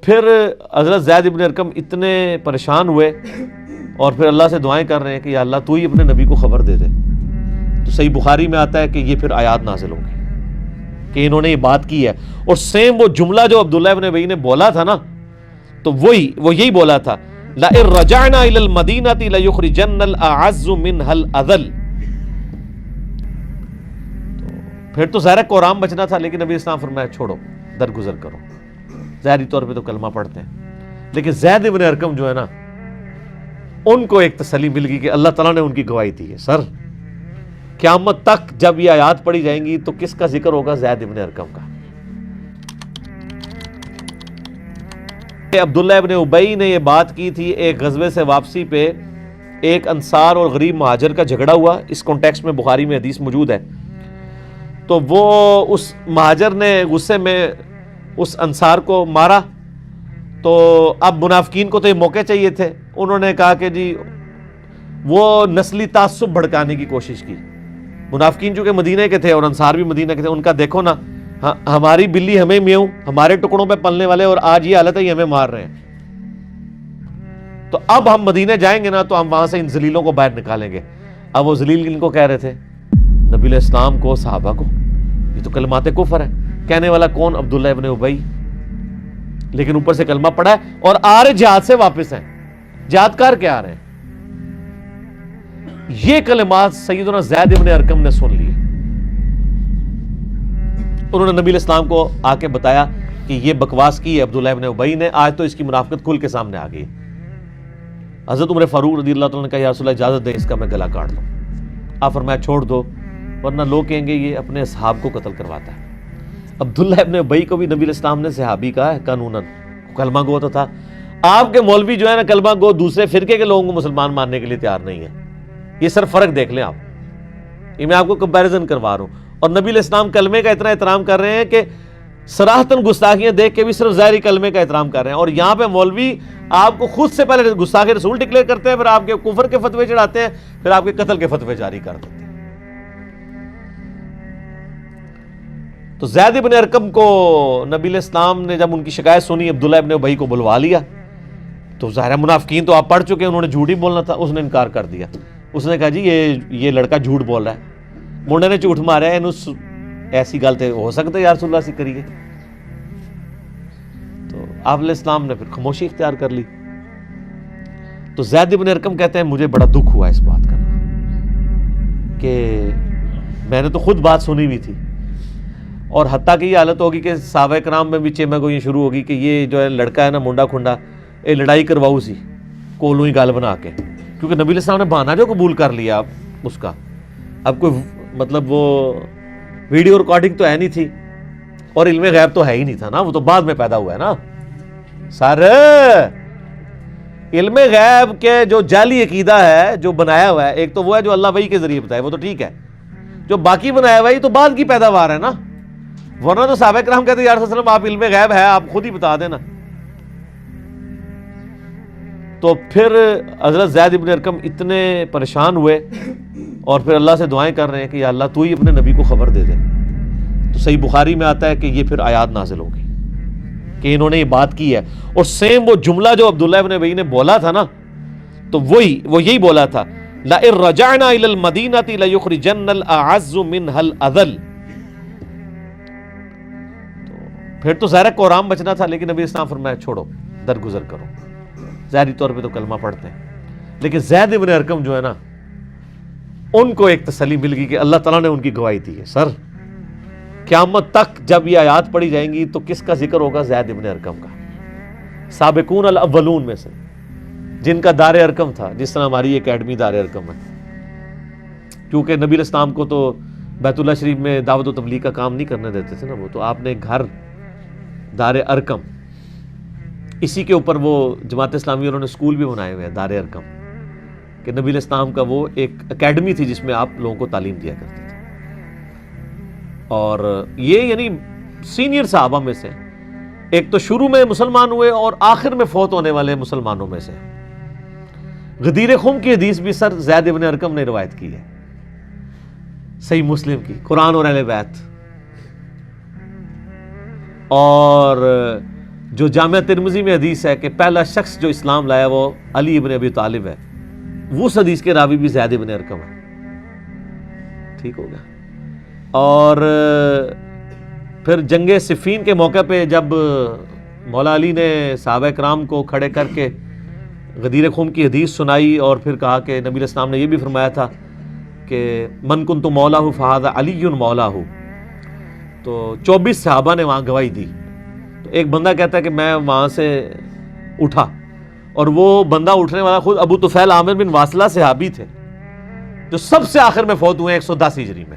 پھر حضرت زید ابن ارقم اتنے پریشان ہوئے اور پھر اللہ سے دعائیں کر رہے ہیں کہ یا اللہ تو ہی اپنے نبی کو خبر دے دے. تو صحیح بخاری میں آتا ہے کہ یہ پھر آیات نازل ہوں گی کہ انہوں نے یہ بات کی ہے. اور سیم وہ جملہ جو عبداللہ ابن ابی نے بولا تھا نا, تو وہ یہی بولا تھا, لَإِن رَجَعْنَا إِلَى الْمَدِينَةِ لَيُخْرِجَنَّ الْأَعَزُّ مِنْهَا الْأَذَلَّ. پھر تو ظاہر قرآن بچنا تھا, لیکن نبی اسلام فرمایا چھوڑو, درگزر کرو. ظاہری طور پہ تو کلمہ پڑھتے ہیں, لیکن زید ابن ارقم جو ہے نا, ان کو ایک تسلی مل گئی کہ اللہ تعالیٰ نے ان کی گواہی دی ہے. سر قیامت تک جب یہ آیات پڑھی جائیں گی تو کس کا ذکر ہوگا؟ زید ابن ارقم کا. عبداللہ ابن ابی نے یہ بات کی تھی ایک غزوے سے واپسی پہ, ایک انصار اور غریب مہاجر کا جھگڑا ہوا. اس کانٹیکسٹ میں بخاری میں حدیث موجود ہے. تو وہ اس مہاجر نے غصے میں اس انصار کو مارا. تو اب منافقین کو تو یہ موقع چاہیے تھے. انہوں نے کہا کہ جی وہ نسلی تعصب بھڑکانے کی کوشش کی. منافقین چونکہ مدینہ کے تھے اور انصار بھی مدینہ کے تھے, ان کا دیکھو نا, ہماری بلی ہمیں میوں, ہمارے ٹکڑوں پہ پلنے والے, اور آج یہ حالت ہے یہ ہمیں مار رہے ہیں. تو اب ہم مدینہ جائیں گے نا تو ہم وہاں سے ان ذلیلوں کو باہر نکالیں گے. اب وہ ذلیل ان کو کہہ رہے تھے, نبی علیہ السلام کو, صحابہ کو, یہ تو کلمات کفر ہے. کہنے والا کون؟ عبداللہ ابن ابی. لیکن اوپر سے کلمہ پڑھا ہے اور آ رہے جہاد سے واپس ہیں. جہاد کر کے آ رہے ہیں. یہ کلمات سیدنا زید ابن ارقم نے سن لیے. انہوں نے نبی علیہ السلام کو آ کے بتایا کہ یہ بکواس کی ہے عبداللہ ابن ابی نے, آج تو اس کی منافقت کھل کے سامنے آ گئی. حضرت عمر فاروق رضی اللہ تعالیٰ نے کہا یا رسول اللہ اجازت دیں, اس کا میں گلا کاٹ دوں. آپ فرمایا چھوڑ دو, ورنہ لوگ کہیں گے یہ اپنے اصحاب کو قتل کرواتا ہے. عبداللہ ابن ابی کو بھی نبی علیہ السلام نے صحابی کہا ہے قانوناً, کلمہ گو تو تھا. آپ کے مولوی جو ہے نا کلمہ گو, دوسرے فرقے کے لوگوں کو مسلمان ماننے کے لیے تیار نہیں ہے. یہ صرف فرق دیکھ لیں آپ, یہ میں آپ کو کمپیریزن کروا رہا ہوں. اور نبی علیہ السلام کلمے کا اتنا احترام کر رہے ہیں کہ صراحتاً گستاخیاں دیکھ کے بھی صرف ظاہری کلمے کا احترام کر رہے ہیں. اور یہاں پہ مولوی آپ کو خود سے پہلے گستاخ رسول ڈکلیئر کرتے ہیں, پھر آپ کے کفر کے فتوے چڑھاتے ہیں, پھر آپ کے قتل کے فتوے جاری کر دیتے ہیں. تو زید ابن ارقم کو نبی علیہ السلام نے جب ان کی شکایت سنی, عبداللہ ابن ابی کو بلوا لیا. تو ظاہر منافقین تو آپ پڑھ چکے, انہوں نے جھوٹ ہی بولنا تھا. اس نے انکار کر دیا. اس نے کہا جی یہ لڑکا جھوٹ بول رہا ہے, منڈے نے جھوٹ مارا ہے, ایسی گل تو ہو سکتا ہے یا رسول اللہ سے کریے. تو آپ علیہ السلام نے پھر خاموشی اختیار کر لی. تو زید ابن ارقم کہتے ہیں مجھے بڑا دکھ ہوا اس بات کا کہ میں نے تو خود بات سنی ہوئی تھی, اور حتیٰ کہ یہ حالت ہوگی کہ صحابہ کرام میں بھی چیمہ گوئی شروع ہوگی کہ یہ جو ہے لڑکا ہے نا منڈا کھنڈا, یہ لڑائی کرواؤ سی کولوں ہی گال بنا کے, کیونکہ نبی علیہ السلام نے بہانہ جو قبول کر لیا اب اس کا. اب کوئی مطلب وہ ویڈیو ریکارڈنگ تو ہے نہیں تھی, اور علم غیب تو ہے ہی نہیں تھا نا, وہ تو بعد میں پیدا ہوا ہے نا. سر علم غیب کے جو جعلی عقیدہ ہے جو بنایا ہوا ہے, ایک تو وہ ہے جو اللہ وحی کے ذریعے بتایا, وہ تو ٹھیک ہے. جو باقی بنایا ہوا ہے تو بعد کی پیداوار ہے نا, ورنہ تو صحابہ کرام کہتے ہیں یا رسول اللہ آپ علم غیب ہے, آپ خود ہی بتا دینا. تو پھر حضرت زید ابن ارقم اتنے پریشان ہوئے اور پھر اللہ سے دعائیں کر رہے ہیں کہ یا اللہ تو ہی اپنے نبی کو خبر دے دے. تو صحیح بخاری میں آتا ہے کہ یہ پھر آیات نازل ہوں گی کہ انہوں نے یہ بات کی ہے. اور سیم وہ جملہ جو عبداللہ ابن ابی نے بولا تھا نا, تو وہ یہی بولا تھا, لَإِن رَجَعْنَا إِلَى الْمَدِينَةِ لَيُخْرِجَنَّ الْأَعَزُّ مِنْهَا الْأَذَلَّ. پھر تو ظاہر قرآن بچنا تھا, لیکن نبی اسلام فرمایا چھوڑو, درگزر کرو. ظاہری طور پہ تو کلمہ پڑھتے ہیں, لیکن زید ابن ارقم جو ہے نا, ان کو ایک تسلی مل گئی کہ اللہ تعالیٰ نے ان کی گواہی دی ہے. سر قیامت تک جب یہ آیات پڑھی جائیں گی تو کس کا ذکر ہوگا؟ زید ابن ارقم کا. سابقون الاولون میں سے, جن کا دار ارقم تھا, جس طرح ہماری اکیڈمی دار ارقم ہے. کیونکہ نبی علیہ السلام کو تو بیت اللہ شریف میں دعوت و تبلیغ کا کام نہیں کرنے دیتے تھے نا, وہ تو آپ نے گھر دار ارقم, اسی کے اوپر وہ جماعت اسلامی انہوں نے اسکول بھی بنائے ہوئے ہیں دار ارقم, کہ نبی علیہ السلام کا وہ ایک اکیڈمی تھی جس میں آپ لوگوں کو تعلیم دیا کرتے تھے. اور یہ یعنی سینئر صحابہ میں سے, ایک تو شروع میں مسلمان ہوئے اور آخر میں فوت ہونے والے مسلمانوں میں سے. غدیر خم کی حدیث بھی سر زید ابن ارقم نے روایت کی ہے, صحیح مسلم کی, قرآن اور اہل بیت. اور جو جامعہ ترمذی میں حدیث ہے کہ پہلا شخص جو اسلام لایا وہ علی ابن ابی طالب ہے، وہ اس حدیث کے راوی بھی زید ابن ارقم ہے. ٹھیک ہو گیا. اور پھر جنگ صفین کے موقع پہ جب مولا علی نے صحابہ کرام کو کھڑے کر کے غدیر خم کی حدیث سنائی اور پھر کہا کہ نبی علیہ السلام نے یہ بھی فرمایا تھا کہ من کنت مولا ہوں فہذا علی مولا ہوں، تو 24 صحابہ نے وہاں گواہی دی. تو ایک بندہ کہتا ہے کہ میں وہاں سے اٹھا، اور وہ بندہ اٹھنے والا خود ابو طفیل عامر بن واصلہ صحابی تھے جو سب سے آخر میں فوت ہوئے 110 ہجری میں.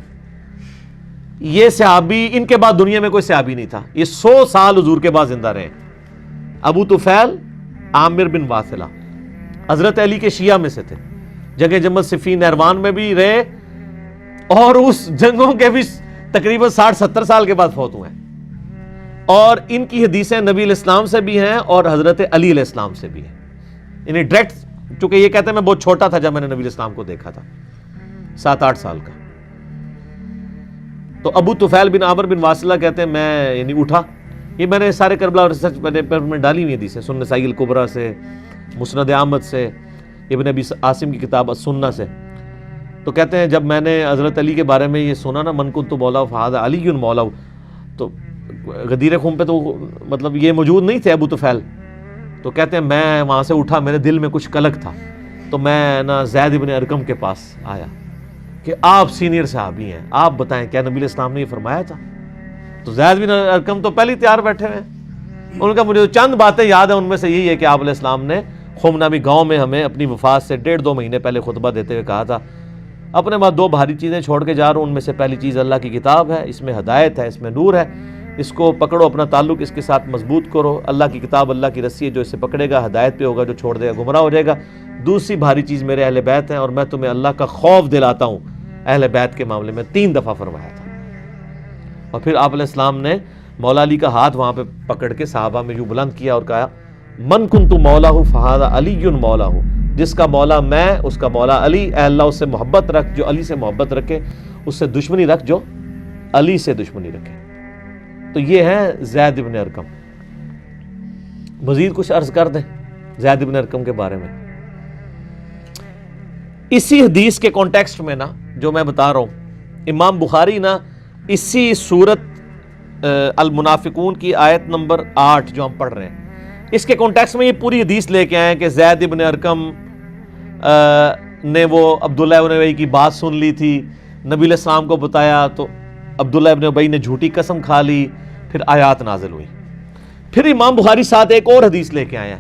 یہ صحابی، ان کے بعد دنیا میں کوئی صحابی نہیں تھا، یہ 100 سال حضور کے بعد زندہ رہے. ابو طفیل عامر بن واصلہ حضرت علی کے شیعہ میں سے تھے، جنگ جمل صفین نہروان میں بھی رہے اور اس جنگوں کے بھی تقریباً 60-70 سال کے بعد فوت ہوئے ہیں. اور ان کی حدیثیں نبی علیہ السلام سے بھی ہیں اور حضرت علی علیہ السلام سے بھی ہیں. یعنی ڈائریکٹ، چونکہ یہ کہتے ہیں میں بہت چھوٹا تھا جب میں نے نبی علیہ السلام کو دیکھا تھا، 7-8 سال کا. تو ابو طفیل بن عامر بن واصلہ کہتے ہیں میں یعنی اٹھا. یہ میں نے سارے کربلا ریسرچ میں ڈالی ہوئی حدیثیں، سنن نسائی الکبریٰ سے، مسند احمد سے، ابن ابی عاصم کی کتاب السنہ سے. تو کہتے ہیں جب میں نے حضرت علی کے بارے میں یہ سنا نا، من کنت مولا فہذا علی مولا، تو غدیر خم پہ تو مطلب یہ موجود نہیں تھے ابو طفیل. تو کہتے ہیں میں وہاں سے اٹھا، میرے دل میں کچھ کلک تھا، تو میں نا زید ابن ارقم کے پاس آیا کہ آپ سینئر صحابی ہیں، آپ بتائیں کیا نبی علیہ السلام نے یہ فرمایا تھا؟ تو زید بن ارقم تو پہلے تیار بیٹھے ہوئے ہیں. ان کا مجھے چند باتیں یاد ہیں، ان میں سے یہی ہے کہ آپ علیہ السلام نے خم نامی گاؤں میں ہمیں اپنی وفات سے 1.5-2 مہینے پہلے خطبہ دیتے ہوئے کہا تھا اپنے بعد 2 بھاری چیزیں چھوڑ کے جا رہا ہوں، ان میں سے پہلی چیز اللہ کی کتاب ہے، اس میں ہدایت ہے، اس میں نور ہے، اس کو پکڑو، اپنا تعلق اس کے ساتھ مضبوط کرو. اللہ کی کتاب اللہ کی رسی ہے، جو اسے پکڑے گا ہدایت پہ ہوگا، جو چھوڑ دے گا گمراہ ہو جائے گا. دوسری بھاری چیز میرے اہل بیت ہیں، اور میں تمہیں اللہ کا خوف دلاتا ہوں اہل بیت کے معاملے میں. 3 دفعہ فرمایا تھا. اور پھر آپ علیہ السلام نے مولا علی کا ہاتھ وہاں پہ پکڑ کے صحابہ میں یوں بلند کیا اور کہا من کنت مولا ہوں فہذا علی مولا ہوں، جس کا مولا میں اس کا مولا علی. اے اللہ اس سے محبت رکھ جو علی سے محبت رکھے، اس سے دشمنی رکھ جو علی سے دشمنی رکھے. تو یہ ہے زید ابن ارقم. مزید کچھ عرض کر دیں زید ابن ارقم کے بارے میں. اسی حدیث کے کانٹیکسٹ میں نا جو میں بتا رہا ہوں، امام بخاری نا اسی سورت المنافقون کی آیت نمبر 8 جو ہم پڑھ رہے ہیں، اس کے کانٹیکسٹ میں یہ پوری حدیث لے کے آئے کہ زید ابن ارقم نے وہ عبداللہ ابن ابی کی بات سن لی تھی، نبی علیہ السلام کو بتایا تو عبداللہ ابن ابی نے جھوٹی قسم کھا لی، پھر آیات نازل ہوئی. پھر امام بخاری ساتھ ایک اور حدیث لے کے آئے ہیں،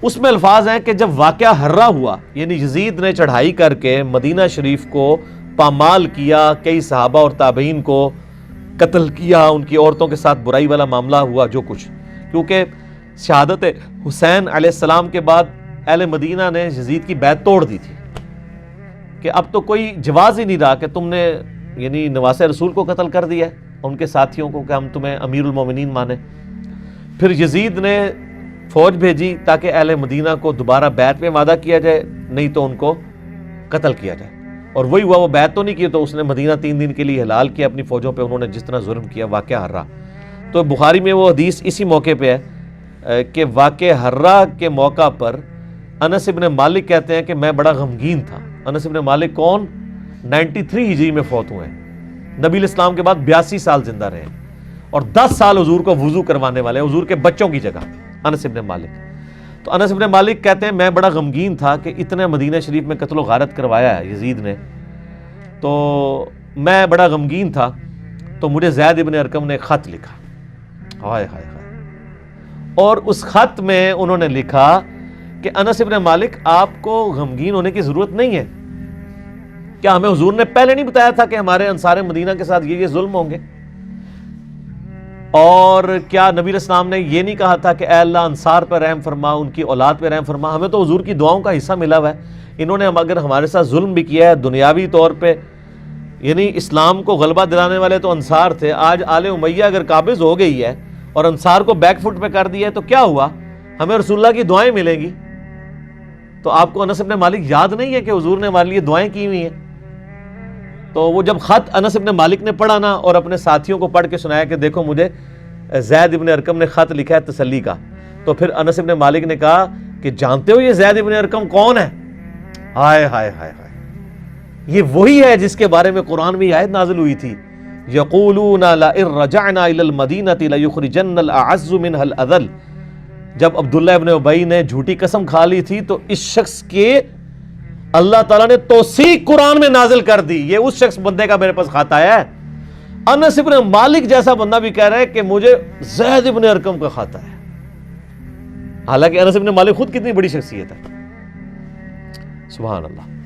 اس میں الفاظ ہیں کہ جب واقعہ ہرہ ہوا، یعنی یزید نے چڑھائی کر کے مدینہ شریف کو پامال کیا، کئی صحابہ اور تابعین کو قتل کیا، ان کی عورتوں کے ساتھ برائی والا معاملہ ہوا جو کچھ، کیونکہ شہادت حسین علیہ السلام کے بعد اہل مدینہ نے یزید کی بیعت توڑ دی تھی کہ اب تو کوئی جواز ہی نہیں رہا کہ تم نے یعنی نواسہ رسول کو قتل کر دیا ہے، ان کے ساتھیوں کو، کہ ہم تمہیں امیر المومنین مانیں. پھر یزید نے فوج بھیجی تاکہ اہل مدینہ کو دوبارہ بیعت میں وعدہ کیا جائے، نہیں تو ان کو قتل کیا جائے. اور وہی ہوا، وہ بیعت تو نہیں کی تو اس نے مدینہ 3 دن کے لیے حلال کیا اپنی فوجوں پہ، انہوں نے جس طرح ظلم کیا، واقعہ ہرہ. تو بخاری میں وہ حدیث اسی موقع پہ ہے کہ واقعہ ہرہ کے موقع پر انس ابن مالک کہتے ہیں کہ میں بڑا غمگین تھا. انس ابن مالک کون؟ 93 ہجری میں فوت ہوئے ہیں، نبی علیہ السلام کے بعد 82 سال زندہ رہے اور 10 سال حضور کو وضو کروانے والے، حضور کے بچوں کی جگہ انس ابن مالک. تو انس ابن مالک کہتے ہیں میں بڑا غمگین تھا کہ اتنے مدینہ شریف میں قتل و غارت کروایا ہے یزید نے، تو میں بڑا غمگین تھا. تو مجھے زید ابن ارقم نے خط لکھا، ہائے ہائے ہائے، اور اس خط میں انہوں نے لکھا کہ انس ابن مالک آپ کو غمگین ہونے کی ضرورت نہیں ہے، کیا ہمیں حضور نے پہلے نہیں بتایا تھا کہ ہمارے انصار مدینہ کے ساتھ یہ ظلم ہوں گے؟ اور کیا نبی علیہ السلام نے یہ نہیں کہا تھا کہ اے اللہ انصار پہ رحم فرما، ان کی اولاد پہ رحم فرما؟ ہمیں تو حضور کی دعاؤں کا حصہ ملا ہوا ہے. انہوں نے اگر ہمارے ساتھ ظلم بھی کیا ہے دنیاوی طور پہ، یعنی اسلام کو غلبہ دلانے والے تو انصار تھے، آج آل امیہ اگر قابض ہو گئی ہے اور انصار کو بیک فٹ پہ کر دیا ہے تو کیا ہوا؟ ہمیں رسول اللہ کی دعائیں ملیں گی. تو آپ کو انس ابن مالک یاد نہیں ہے کہ حضور نے ہمارے لیے دعائیں کی ہوئی ہیں؟ تو وہ جب خط انس ابن مالک نے پڑھا نا اور اپنے ساتھیوں کو پڑھ کے سنایا کہ دیکھو مجھے زید ابن ارقم نے خط لکھا ہے تسلی کا، تو پھر انس ابن مالک نے کہا کہ جانتے ہو یہ زید ابن ارقم کون ہے؟ ہائے ہائے ہائے ہائے، یہ وہی ہے جس کے بارے میں قرآن میں یہ آیت نازل ہوئی تھی، یقولون لئن رجعنا الى المدینہ لیخرجن الاعز منها الاذل۔ جب عبداللہ ابن ابی نے جھوٹی قسم کھا لی تھی تو اس شخص کے اللہ تعالیٰ نے توثیق قرآن میں نازل کر دی، یہ اس شخص بندے کا میرے پاس خط آیا ہے۔ انس ابن مالک جیسا بندہ بھی کہہ رہا ہے کہ مجھے زید ابن ارقم کا خط آیا، حالانکہ انس ابن مالک خود کتنی بڑی شخصیت ہے، سبحان اللہ۔